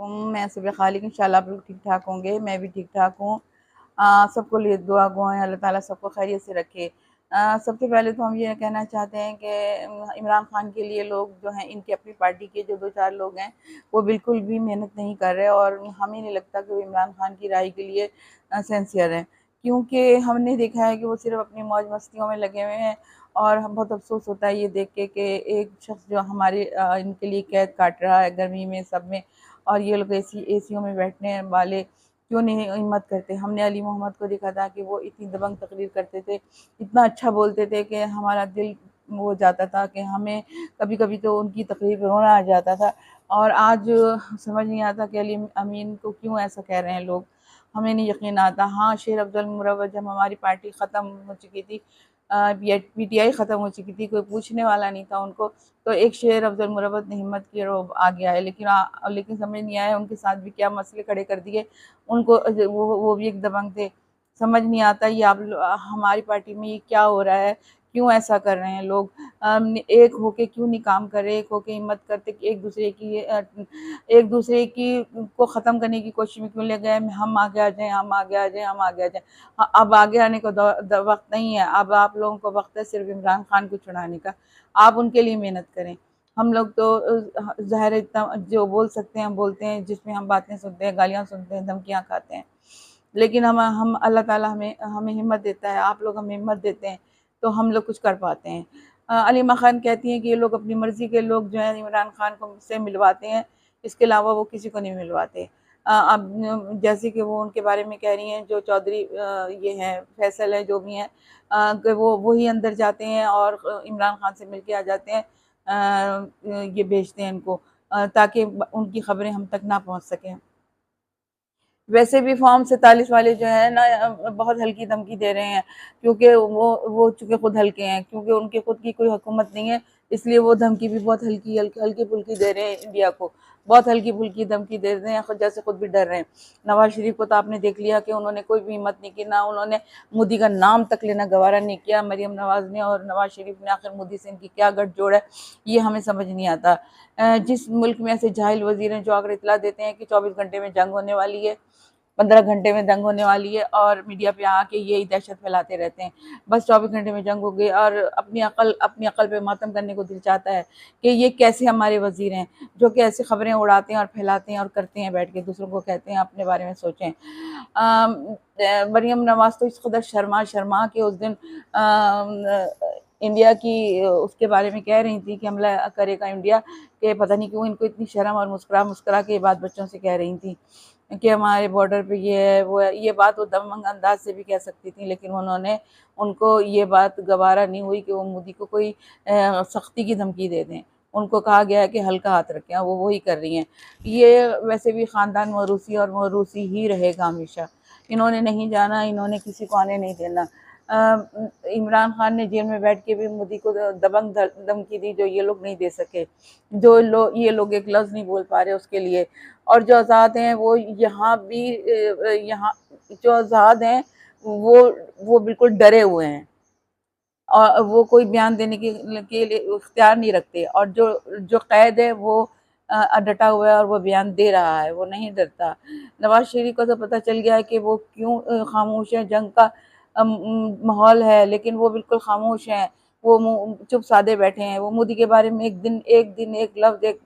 अलैकुम। मैं सुबह खालिक, इंशाल्लाह आप लोग ठीक ठाक होंगे, मैं भी ठीक ठाक हूँ। सबको लिए दुआ है, अल्लाह ताला सबको खैरियत से रखे। सबसे पहले तो हम ये कहना चाहते हैं कि इमरान खान के लिए लोग जो हैं, इनकी अपनी पार्टी के जो 2-4 लोग हैं, वो बिल्कुल भी मेहनत नहीं कर रहे और हमें नहीं लगता कि वो इमरान खान की राय के लिए सिंसियर हैं, क्योंकि हमने देखा है कि वो सिर्फ अपनी मौज मस्तियों में लगे हुए हैं। और हम बहुत अफसोस होता है ये देख के कि एक शख्स जो हमारे इनके लिए कैद काट रहा है गर्मी में सब में, और ये लोग एसियों में बैठने वाले क्यों नहीं हिम्मत करते। हमने अली मोहम्मद को देखा था कि वो इतनी दबंग तकरीर करते थे, इतना अच्छा बोलते थे कि हमारा दिल हो जाता था कि हमें कभी कभी तो उनकी तकरीर पर रोना आ जाता था। और आज समझ नहीं आता कि अली अमीन को क्यों ऐसा कह रहे हैं लोग, हमें नहीं यकीन आता। हाँ, शेर अफजल मुरव्वत जब हमारी पार्टी ख़त्म हो चुकी थी, पीटीआई ख़त्म हो चुकी थी, कोई पूछने वाला नहीं था उनको, तो एक शेर अफजल मुरव्वत ने हिम्मत की और वो आ गया है। लेकिन समझ नहीं आया उनके साथ भी क्या मसले खड़े कर दिए उनको। वो भी एक दबंग थे। समझ नहीं आता ये हमारी पार्टी में ये क्या हो रहा है, क्यों ऐसा कर रहे हैं लोग। एक होके क्यों नहीं काम कर रहे, एक होके हिम्मत करते कि एक दूसरे की को ख़त्म करने की कोशिश में क्यों ले गए, हम आगे आ जाएं, हम आगे आ जाएं, हम आगे आ जाएं। हाँ, अब आगे आने को वक्त नहीं है, अब आप लोगों को वक्त है सिर्फ इमरान खान को छुड़ाने का। आप उनके लिए मेहनत करें। हम लोग तो ज़ाहिर है इतना जो बोल सकते हैं बोलते हैं, जिसमें हम बातें सुनते हैं, गालियाँ सुनते हैं, धमकियाँ खाते हैं। लेकिन हम अल्लाह ताला हमें हमें हिम्मत देता है, आप लोग हमें हिम्मत देते हैं तो हम लोग कुछ कर पाते हैं। अलीमा खान कहती हैं कि ये लोग अपनी मर्ज़ी के लोग जो हैं इमरान खान को से मिलवाते हैं, इसके अलावा वो किसी को नहीं मिलवाते। अब जैसे कि वो उनके बारे में कह रही हैं, जो चौधरी ये हैं फैसल हैं जो भी हैं, कि वो वही अंदर जाते हैं और इमरान खान से मिल के आ जाते हैं। ये भेजते हैं इनको ताकि उनकी खबरें हम तक ना पहुँच सकें। वैसे भी फॉर्म 47 वाले जो है ना बहुत हल्की धमकी दे रहे हैं, क्योंकि वो चूँकि खुद हल्के हैं, क्योंकि उनके खुद की कोई हुकूमत नहीं है, इसलिए वो धमकी भी बहुत हल्की फुल्की दे रहे हैं इंडिया को। बहुत हल्की फुल्की धमकी दे रहे हैं, खुद जैसे खुद भी डर रहे हैं। नवाज शरीफ को तो आपने देख लिया कि उन्होंने कोई भी हिम्मत नहीं की, ना उन्होंने मोदी का नाम तक लेना गवारा नहीं किया। मरियम नवाज ने और नवाज शरीफ ने, आखिर मोदी से इनकी क्या गठजोड़ है, ये हमें समझ नहीं आता। जिस मुल्क में ऐसे जाहिल वजीर हैं जो अगर इतला देते हैं कि 24 घंटे में जंग होने वाली है, 15 घंटे में जंग होने वाली है, और मीडिया पे आके यही दहशत फैलाते रहते हैं, बस 24 घंटे में जंग हो गई, और अपनी अकल पे मातम करने को दिल चाहता है कि ये कैसे हमारे वजीर हैं जो कि ऐसी खबरें उड़ाते हैं और फैलाते हैं और करते हैं, बैठ के दूसरों को कहते हैं अपने बारे में सोचें। मरियम नवाज तो इस कदर शर्मा शर्मा के उस दिन इंडिया की उसके बारे में कह रही थी कि हमला करेगा इंडिया, कि पता नहीं क्यों इनको इतनी शर्म, और मुस्कुरा मुस्कुरा के ये बात बच्चों से कह रही थी कि हमारे बॉर्डर पे ये है वो है। ये बात वो दबंग अंदाज से भी कह सकती थी, लेकिन उन्होंने उनको ये बात गवारा नहीं हुई कि वो मोदी को कोई सख्ती की धमकी दे दें। उनको कहा गया है कि हल्का हाथ रखें, वो वही कर रही हैं। ये वैसे भी ख़ानदान मौरूसी और मौरूसी ही रहेगा हमेशा। इन्होंने नहीं जाना, इन्होंने किसी को आने नहीं देना। इमरान खान ने जेल में बैठ के भी मोदी को दबंग धमकी दी जो ये लोग नहीं दे सके, ये लोग एक लफ्ज़ नहीं बोल पा रहे उसके लिए। और जो आज़ाद हैं वो यहाँ भी यहाँ जो आज़ाद हैं वो बिल्कुल डरे हुए हैं, और वो कोई बयान देने के लिए इख्तियार नहीं रखते, और जो जो कैद है वो डटा हुआ है और वो बयान दे रहा है, वो नहीं डरता। नवाज शरीफ को तो पता चल गया है कि वो क्यों खामोश है, जंग का माहौल है, लेकिन वो बिल्कुल खामोश हैं, वो चुप साधे बैठे हैं। वो मोदी के बारे में एक दिन एक लफ्ज़ एक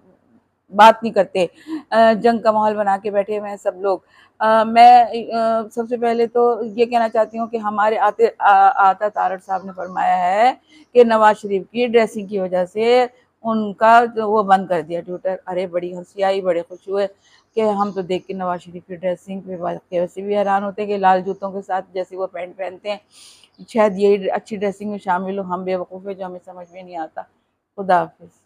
बात नहीं करते। जंग का माहौल बना के बैठे हुए हैं सब लोग। मैं सबसे पहले तो ये कहना चाहती हूँ कि हमारे आता तारड़ साहब ने फरमाया है कि नवाज शरीफ की ड्रेसिंग की वजह से उनका जो वो बंद कर दिया ट्विटर। अरे बड़ी हंसी आई, बड़े खुश हुए कि हम तो देख के नवाज शरीफ की ड्रेसिंग पे वैसे भी हैरान होते हैं कि लाल जूतों के साथ जैसे वो पैंट पहनते हैं, शायद यही अच्छी ड्रेसिंग में शामिल हो। हम बेवकूफ़ है जो हमें समझ में नहीं आता। खुदा हाफिज़।